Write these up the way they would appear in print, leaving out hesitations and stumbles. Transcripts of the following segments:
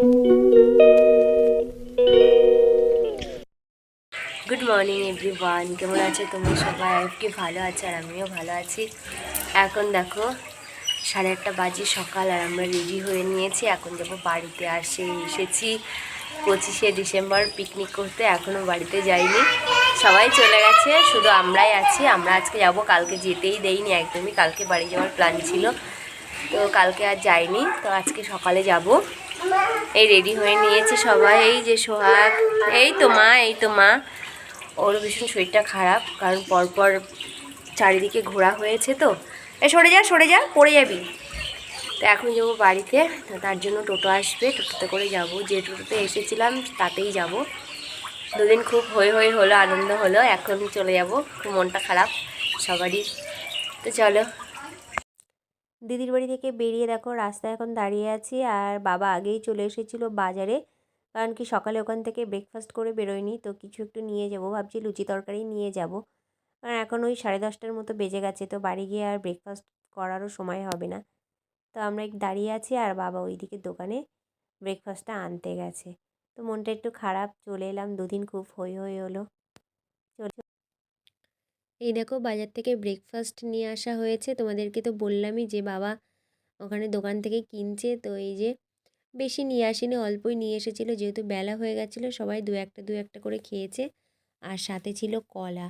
Good morning everyone, কেমন আছে তোমরা সবাই? আর কি ভালো আছে, আর আমিও ভালো আছি। এখন দেখো 8:30 বাজে সকাল, আর আমরা রেডি হয়ে নিয়েছি। এখন যাবো বাড়িতে। আর এসেছি 25শে ডিসেম্বর পিকনিক করতে, এখনও বাড়িতে যাইনি। সবাই চলে গেছে, শুধু আমরাই আছি। আমরা আজকে যাব, কালকে যেতেই দেইনি একদমই। কালকে বাড়ি যাওয়ার প্ল্যান ছিল, তো কালকে আর যাইনি। তো আজকে সকালে যাব। এই রেডি হয়ে নিয়েছি সবাই। এই যে সোহাগ, এই তো মা। ওর ভীষণ শরীরটা খারাপ, কারণ পরপর চারিদিকে ঘোরা হয়েছে। তো সরে যা, পড়ে যাবি। তো এখন যাবো বাড়িতে, তো তার জন্য টোটো আসবে, টোটোতে করে যাব। যে টোটোতে এসেছিলাম তাতেই যাব। দুদিন খুব হলো, আনন্দ হলো। এখন চলে যাব, খুব মনটা খারাপ সবারই। তো চলো। দিদির বাড়ি থেকে বেরিয়ে দেখো রাস্তায় এখন দাঁড়িয়ে আছি, আর বাবা আগেই চলে এসেছিলো বাজারে। কারণ কি সকালে ওখান থেকে ব্রেকফাস্ট করে বেরোয়নি, তো কিছু একটু নিয়ে যাব ভাবছি, লুচি তরকারি নিয়ে যাব। কারণ এখন ওই 10:30টার মতো বেজে গেছে, তো বাড়ি গিয়ে আর ব্রেকফাস্ট করারও সময় হবে না। তো আমরা একটু দাঁড়িয়ে আছি, আর বাবা ওইদিকে দোকানে ব্রেকফাস্টটা আনতে গেছে। তো মনটা একটু খারাপ, চলে এলাম। দুদিন খুব হলো। এই দেখো বাজার থেকে ব্রেকফাস্ট নিয়ে আসা হয়েছে। তোমাদেরকে তো বললামই যে বাবা ওখানে দোকান থেকে কিনছে। তো এই যে বেশি নিয়ে আসেনি, অল্পই নিয়ে এসেছিলো, যেহেতু বেলা হয়ে গেছিলো। সবাই দু একটা করে খেয়েছে, আর সাথে ছিল কলা।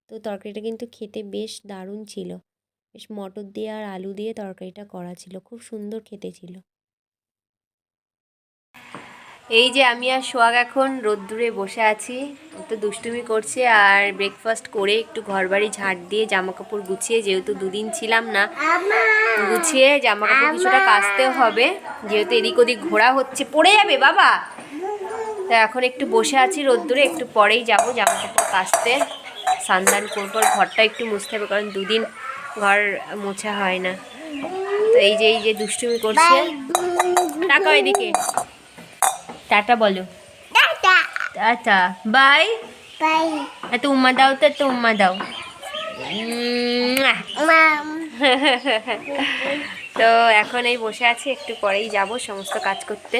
তো তরকারিটা কিন্তু খেতে বেশ দারুণ ছিল। বেশ মটর দিয়ে আর আলু দিয়ে তরকারিটা করা ছিল, খুব সুন্দর খেতে ছিল। এই যে আমি আর সোহাগ এখন রোদ্দুরে বসে আছি, একটু দুষ্টুমি করছে। আর ব্রেকফাস্ট করে একটু ঘরবাড়ি ঝাড় দিয়ে জামা কাপড় গুছিয়ে, যেহেতু দুদিন ছিলাম না, গুছিয়ে জামা কাপড় কিছুটা কাচতেও হবে, যেহেতু এদিক ওদিক ঘোরা হচ্ছে। পড়ে যাবে বাবা। তো এখন একটু বসে আছি রোদ্দুরে, একটু পরেই যাব জামা কাপড় কাচতে। স্নান করবো, ঘরটা একটু মুছতে হবে, কারণ দুদিন ঘর মোছা হয় না। তো এই যে দুষ্টুমি করছে। টাকা এদিকে, টাটা বলো। Tata, bye bye. এত উম্মা দাও, তো এত উম্মা দাও। তো এখন এই বসে আছি, একটু পরেই যাব সমস্ত কাজ করতে।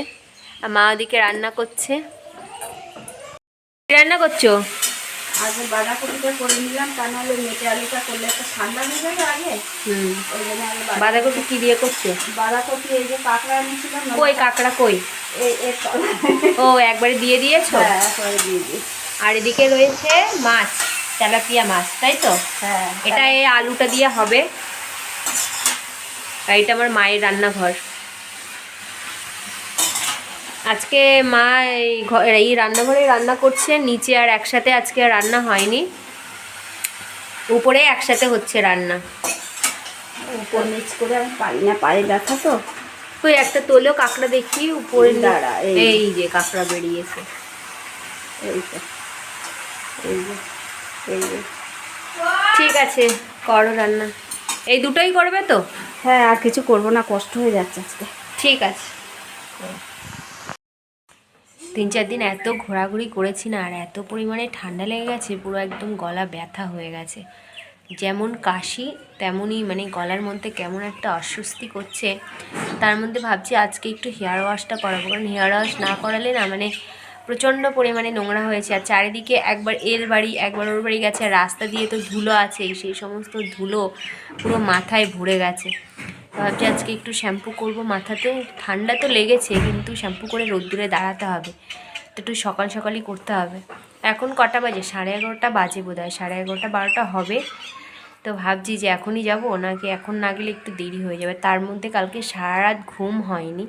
আর মা ওদিকে রান্না করছে। রান্না করছো? আগে বাঁধাকপিটা করে নিলাম, তা নাহলে মেটে আলুটা করলে একটা ঠান্ডা হয়ে যাবে আগে। ওই জন্য আগে বাঁধাকপি কি দিয়ে করছো? বাঁধাকপি এই যে কাঁকড়া এনেছিলাম। কই কাঁকড়া কই? ও একবারে দিয়ে দিয়েছো? হ্যাঁ, একবারে দিয়ে দিই। আর এদিকে রয়েছে মাছ, তেলাপিয়া মাছ, তাই তো? হ্যাঁ, এটা এই আলুটা দিয়ে হবে। আর এটা আমার মায়ের রান্নাঘর। আজকে মা এই রান্নাঘরে রান্না করছে, নিচে আর একসাথে আজকে আর রান্না হয়নি, উপরে একসাথে হচ্ছে রান্না। উপর নিচ করে আমি পারি না, পায়ে ব্যথা তো। ওই একটা তোলো কাঁকড়া দেখি উপরে। দাঁড়া, এই যে কাঁকড়া বেরিয়েছে। এই তো, এই যে, এই যে। ঠিক আছে, করো রান্না। এই দুটোই করবে তো? হ্যাঁ, আর কিছু করবো না, কষ্ট হয়ে যাচ্ছে আজকে। ঠিক আছে। 3-4 দিন এত ঘোরাঘুরি করেছি না, আর এত পরিমাণে ঠান্ডা লেগে গেছে, পুরো একদম গলা ব্যথা হয়ে গেছে। যেমন কাশি তেমনই মানে গলার মধ্যে কেমন একটা অস্বস্তি করছে। তার মধ্যে ভাবছি আজকে একটু হেয়ার ওয়াশটা করাবো, কারণ হেয়ার ওয়াশ না করালে না মানে প্রচণ্ড পরিমাণে নোংরা হয়েছে। আর চারিদিকে একবার এর বাড়ি একবার ওর বাড়ি গেছে, আর রাস্তা দিয়ে তো ধুলো আছেই, সেই সমস্ত ধুলো পুরো মাথায় ভরে গেছে। ভাবছি আজকে একটু শ্যাম্পু করব মাথাতে। ঠান্ডা তো লেগেছে, কিন্তু শ্যাম্পু করে রোদ্দুরে দাঁড়াতে হবে, তো একটু সকাল সকালই করতে হবে। এখন কটা বাজে? 11:30 বাজে বোধ হয়, 11:30 12টা হবে। তো ভাবছি যে এখনই যাব, নাকি এখন না গেলে একটু দেরি হয়ে যাবে। তার মধ্যে কালকে সারা রাত ঘুম হয়নি,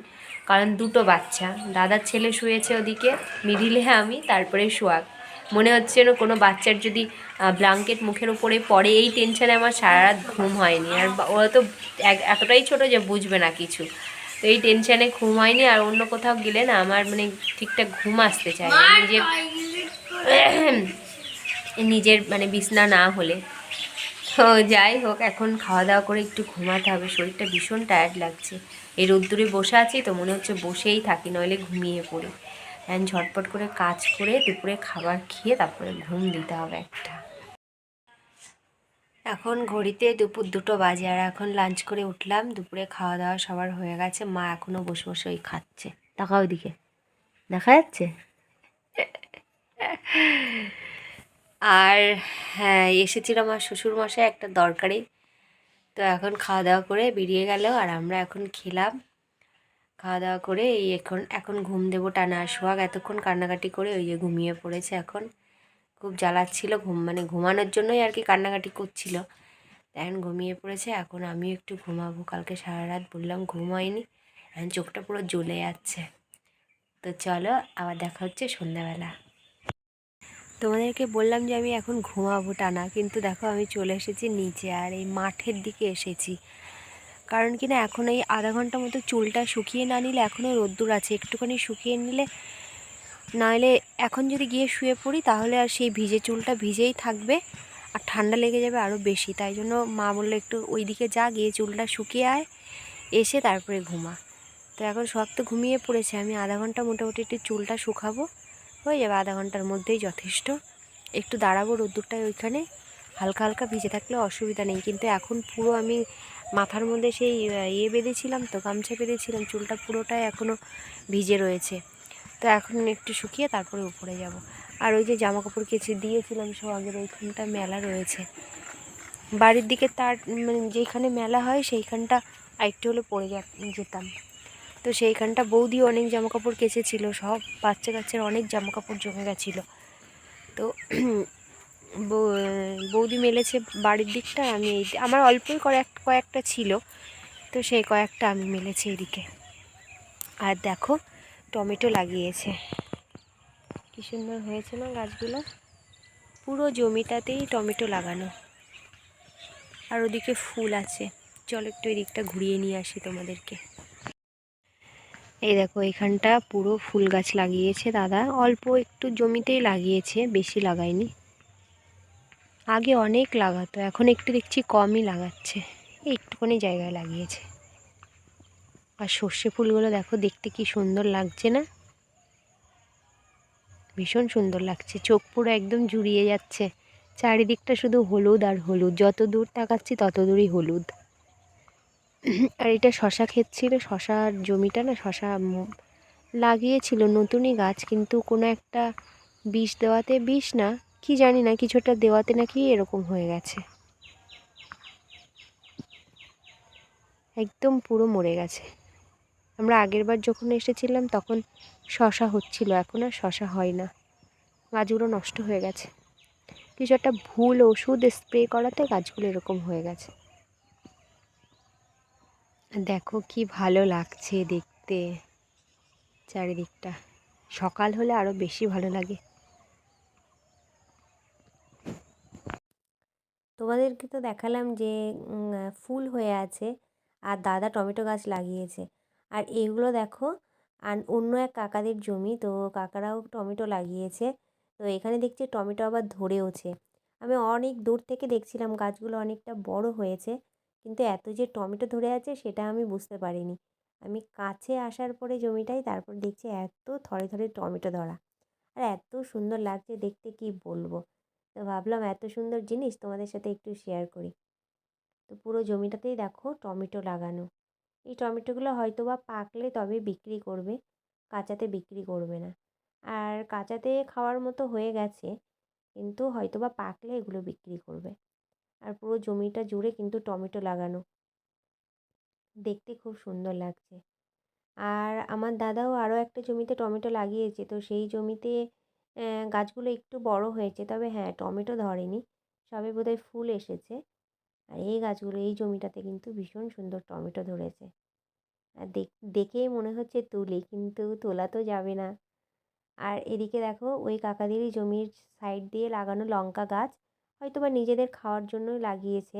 কারণ দুটো বাচ্চা, দাদার ছেলে শুয়েছে ওদিকে, মিডিলে আমি, তারপরে সোহাগ। মনে হচ্ছে যেন কোনো বাচ্চার যদি ব্ল্যাঙ্কেট মুখের উপরে পড়ে, এই টেনশানে আমার সারা রাত ঘুম হয়নি। আর ওরা তো এতটাই ছোটো যে বুঝবে না কিছু, তো এই টেনশানে ঘুম হয়নি। আর অন্য কোথাও গেলে না আমার মানে ঠিকঠাক ঘুম আসতে চায় না, নিজের মানে বিছনা না হলে। তো যাই হোক, এখন খাওয়া দাওয়া করে একটু ঘুমাতে হবে, শরীরটা ভীষণ টায়ার্ড লাগছে। এই রোদ্দুরে বসে আছি তো মনে হচ্ছে বসেই থাকি, নইলে ঘুমিয়ে পড়ি। ঝটপট করে কাজ করে দুপুরে খাবার খেয়ে তারপরে ঘুম দিতে হবে একটা। এখন ঘড়িতে দুপুর 2টো বাজে, আর এখন লাঞ্চ করে উঠলাম। দুপুরে খাওয়া দাওয়া সবার হয়ে গেছে, মা এখনও বসে বসে ওই খাচ্ছে। তাকাও দিকে। দেখা যাচ্ছে। আর হ্যাঁ, এসেছিল আমার শ্বশুরমশাই একটা দরকারি, তো এখন খাওয়া দাওয়া করে বেরিয়ে গেল আর আমরা এখন খেলাম। খাওয়া দাওয়া করে এই এখন এখন ঘুম দেবো টানা। সোহাগ এতক্ষণ কান্নাকাটি করে ওই যে ঘুমিয়ে পড়েছে এখন। খুব জ্বালাচ্ছিল মানে ঘুমানোর জন্যই আর কি কান্নাকাটি করছিল। এখন ঘুমিয়ে পড়েছে, এখন আমিও একটু ঘুমাবো। কালকে সারা রাত বললাম ঘুম হয়নি, এখন চোখটা পুরো জ্বলে যাচ্ছে। তো চলো আবার দেখা হচ্ছে সন্ধ্যাবেলা। তোমাদেরকে বললাম যে আমি এখন ঘুমাবো টানা, কিন্তু দেখো আমি চলে এসেছি নিচে আর এই মাঠের দিকে এসেছি। কারণ কি না, এখন এই আধা ঘন্টা মতো চুলটা শুকিয়ে না নিলে, এখনও রোদ্দুর আছে, একটুখানি শুকিয়ে নিলে, নাহলে এখন যদি গিয়ে শুয়ে পড়ি তাহলে আর সেই ভিজে চুলটা ভিজেই থাকবে আর ঠান্ডা লেগে যাবে আরও বেশি। তাই জন্য মা বললো একটু ওই দিকে যা, গিয়ে চুলটা শুকিয়ে আয়, এসে তারপরে ঘুমা। তো এখন সব তো ঘুমিয়ে পড়েছে, আমি আধা ঘন্টা মোটামুটি একটু চুলটা শুকাবো, হয়ে যাবে আধা ঘন্টার মধ্যেই যথেষ্ট। একটু দাঁড়াবো রোদ্দুরটায় ওইখানে, হালকা হালকা ভিজে থাকলে অসুবিধা নেই। কিন্তু এখন পুরো আমি মাথার মধ্যে সেই বেঁধেছিলাম, তো গামছা বেঁধেছিলাম, চুলটা পুরোটাই এখনও ভিজে রয়েছে। তো এখন একটু শুকিয়ে তারপরে উপরে যাব। আর ওই যে জামা কাপড় কেচে দিয়েছিলাম সোহাগের, ওইখানটা মেলা রয়েছে বাড়ির দিকে, তার মানে যেখানে মেলা হয় সেইখানটা আরেকটু হলে পড়ে যেতাম। তো সেইখানটা বৌদি অনেক জামা কাপড় কেচেছিল, সব বাচ্চা কাচ্চার অনেক জামা কাপড় জমে গেছিলো। তো বৌদি মেলেছে বাড়ির দিকটা, আমি আমার অল্পই কয়েকটা ছিল, তো সেই কয়েকটা আমি মেলেছি এদিকে। আর দেখো টমেটো লাগিয়েছে, কী সুন্দর হয়েছে না গাছগুলো, পুরো জমিটাতেই টমেটো লাগানো। আর ওদিকে ফুল আছে, চলো একটু এদিকটা ঘুরিয়ে নিয়ে আসি তোমাদেরকে। এই দেখো এখানটা পুরো ফুল গাছ লাগিয়েছে দাদা, অল্প একটু জমিতেই লাগিয়েছে, বেশি লাগায়নি। আগে অনেক লাগাতো, এখন একটু দেখছি কমই লাগাচ্ছে, একটুখানি জায়গায় লাগিয়েছে। আর সর্ষে ফুলগুলো দেখো দেখতে কি সুন্দর লাগছে না, ভীষণ সুন্দর লাগছে, চোখ পুরো একদম জুড়িয়ে যাচ্ছে। চারিদিকটা শুধু হলুদ আর হলুদ, যত দূর তাকাচ্ছি তত দূরই হলুদ। আর এটা শশা ক্ষেত ছিল, শশার জমিটা না, শশা লাগিয়েছিল নতুনই গাছ, কিন্তু কোনো একটা বিষ দেওয়াতে, বিষ না কি জানি না, কিছুটা দেওয়াতে নাকি এরকম হয়ে গেছে, একদম পুরো মরে গেছে। আমরা আগের বার যখন এসেছিলাম তখন শশা হচ্ছিল, এখন আর শশা হয় না, গাছগুলো নষ্ট হয়ে গেছে। কিছু একটা ভুল ওষুধ স্প্রে করাতে গাছগুলো এরকম হয়ে গেছে। দেখো কি ভালো লাগছে দেখতে চারিদিকটা, সকাল হলে আরও বেশি ভালো লাগে। তোমাদেরকে তো দেখালাম যে ফুল হয়ে আছে আর দাদা টমেটো গাছ লাগিয়েছে। আর এগুলো দেখো, আর অন্য এক কাকাদের জমি, তো কাকারাও টমেটো লাগিয়েছে। তো এখানে দেখছি টমেটো আবার ধরেওছে। আমি অনেক দূর থেকে দেখছিলাম, গাছগুলো অনেকটা বড় হয়েছে, কিন্তু এত যে টমেটো ধরে আছে সেটা আমি বুঝতে পারিনি। আমি কাছে আসার পরে জমিটাই, তারপর দেখছি এত থরে থরে টমেটো ধরা, আর এত সুন্দর লাগছে দেখতে, কি বলবো। তো ভাবলাম এত সুন্দর জিনিস তোমাদের সাথে একটু শেয়ার করি। তো পুরো জমিটাতেই দেখো টমেটো লাগানো। এই টমেটোগুলো হয়তো বা পাকলে তবে বিক্রি করবে, কাঁচাতে বিক্রি করবে না। আর কাঁচাতে খাওয়ার মতো হয়ে গেছে, কিন্তু হয়তো বা পাকলে এগুলো বিক্রি করবে। আর পুরো জমিটা জুড়ে কিন্তু টমেটো লাগানো, দেখতে খুব সুন্দর লাগছে। আর আমার দাদাও আরও একটা জমিতে টমেটো লাগিয়েছে, তো সেই জমিতে গাছগুলো একটু বড় হয়েছে, তবে হ্যাঁ টমেটো ধরেনি, সবে বোধহয় ফুল এসেছে। আর এই গাছগুলো এই জমিটাতে কিন্তু ভীষণ সুন্দর টমেটো ধরেছে। আর দেখেই মনে হচ্ছে তুলি, কিন্তু তোলা তো যাবে না। আর এদিকে দেখো ওই কাকাদেরই জমির সাইড দিয়ে লাগানো লঙ্কা গাছ, হয়তো বা নিজেদের খাওয়ার জন্যই লাগিয়েছে।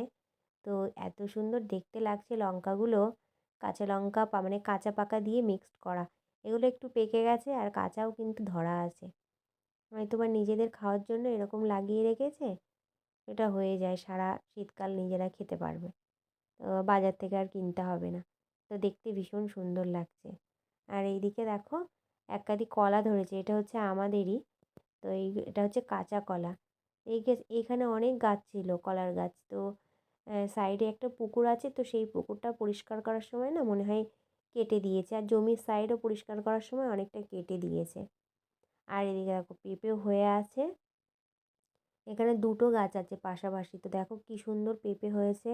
তো এত সুন্দর দেখতে লাগছে লঙ্কাগুলো, কাঁচা লঙ্কা মানে কাঁচা পাকা দিয়ে মিক্সড করা। এগুলো একটু পেকে গেছে আর কাঁচাও কিন্তু ধরা আছে, হয়তো বা নিজেদের খাওয়ার জন্য এরকম লাগিয়ে রেখেছে। এটা হয়ে যায়, সারা শীতকাল নিজেরা খেতে পারবে, তো বাজার থেকে আর কিনতে হবে না। তো দেখতে ভীষণ সুন্দর লাগছে। আর এইদিকে দেখো এক কাঁদি কলা ধরেছে, এটা হচ্ছে আমাদেরই। তো এটা হচ্ছে কাঁচা কলা। এইখানে অনেক গাছ ছিল কলার গাছ, তো সাইডে একটা পুকুর আছে, তো সেই পুকুরটা পরিষ্কার করার সময় না মনে হয় কেটে দিয়েছে, আর জমির সাইডও পরিষ্কার করার সময় অনেকটা কেটে দিয়েছে। আর এদিকে দেখো পেঁপেও হয়ে আছে, এখানে দুটো গাছ আছে পাশাপাশি, তো দেখো কি সুন্দর পেঁপে হয়েছে।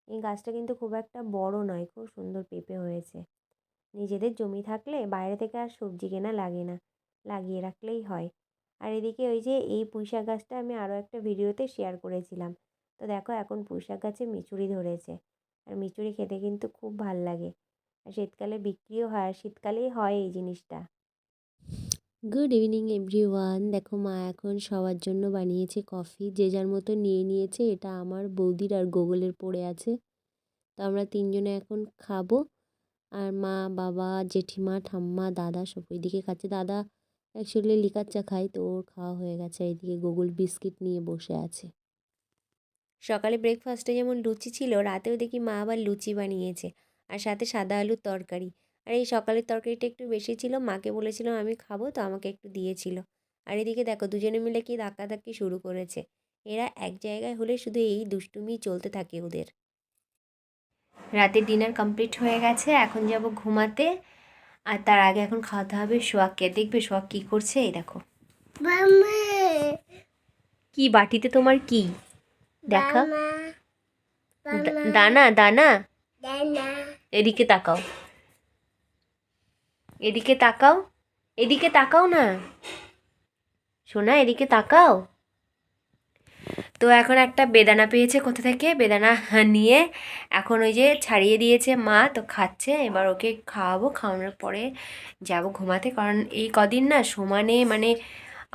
এই গাছটা কিন্তু খুব একটা বড় নয়, খুব সুন্দর পেঁপে হয়েছে। নিজেদের জমি থাকলে বাইরে থেকে আর সবজি কেনা লাগে না, লাগিয়ে রাখলেই হয়। আর এদিকে ওই যে এই পুঁইশাক গাছটা আমি আরও একটা ভিডিওতে শেয়ার করেছিলাম, তো দেখো এখন পুঁইশাক গাছে মিচুড়ি ধরেছে, আর মিচুড়ি খেতে কিন্তু খুব ভাল লাগে, আর শীতকালে বিক্রিও হয়, আর শীতকালেই হয় এই জিনিসটা। Good evening everyone. দেখো মা এখন সবার জন্য বানিয়েছে কফি, যে যার মতো নিয়ে নিয়েছে। এটা আমার, বৌদির আর গোগলের পড়ে আছে, তো আমরা তিনজনে এখন খাবো। আর মা, বাবা, জেঠিমা, ঠাম্মা, দাদা সব ওইদিকে খাচ্ছে। দাদা অ্যাকচুয়ালি লিকার চা খায়, তো ওর খাওয়া হয়ে গেছে। এইদিকে গোগল বিস্কিট নিয়ে বসে আছে। সকালে ব্রেকফাস্টে যেমন লুচি ছিল, রাতেও দেখি মা আবার লুচি বানিয়েছে, আর সাথে সাদা আলুর তরকারি। আর এই সকালের তরকারিটা একটু বেশি ছিল, মাকে বলেছিলাম আমি খাবো, তো আমাকে একটু দিয়েছিল। আর এদিকে দেখো দুজনে মিলে কি ধাক্কাধাক্কি শুরু করেছে। এরা এক জায়গায় হলে শুধু এই দুষ্টুমি চলতে থাকে ওদের। রাতের ডিনার কমপ্লিট হয়ে গেছে, এখন যাব ঘুমাতে। আর তার আগে এখন খাওয়াতে হবে সোয়াককে। দেখবে সোয়াক কী করছে, এই দেখো কি বাটিতে তোমার কি দেখা, দানা দানা। এদিকে তাকাও, এদিকে তাকাও, এদিকে তাকাও না সোনা, এদিকে তাকাও। তো এখন একটা বেদানা পেয়েছে কোথা থেকে, বেদানা নিয়ে এখন ওই যে ছাড়িয়ে দিয়েছে মা, তো খাচ্ছে। এবার ওকে খাওয়াবো, খাওয়ানোর পরে যাব ঘুমাতে। কারণ এই কদিন না সমানে মানে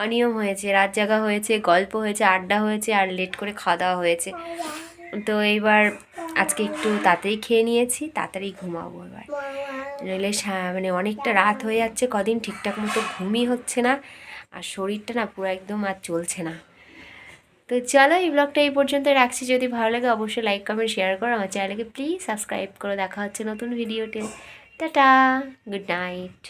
অনিয়ম হয়েছে, রাত জাগা হয়েছে, গল্প হয়েছে, আড্ডা হয়েছে, আর লেট করে খাওয়া দাওয়া হয়েছে। তো এইবার আজকে একটু তাড়াতাড়ি খেয়ে নিয়েছি, তাড়াতাড়ি ঘুমাবো এবার, নইলে মানে অনেকটা রাত হয়ে যাচ্ছে কদিন, ঠিকঠাক মতো ঘুমই হচ্ছে না, আর শরীরটা না পুরো একদম আর চলছে না। তো চলো এই ব্লগটা এই পর্যন্ত রাখছি। যদি ভালো লাগে অবশ্যই লাইক কমেন্ট শেয়ার করো, আমার চ্যানেলকে প্লিজ সাবস্ক্রাইব করো। দেখা হচ্ছে নতুন ভিডিওতে। Tata, good night.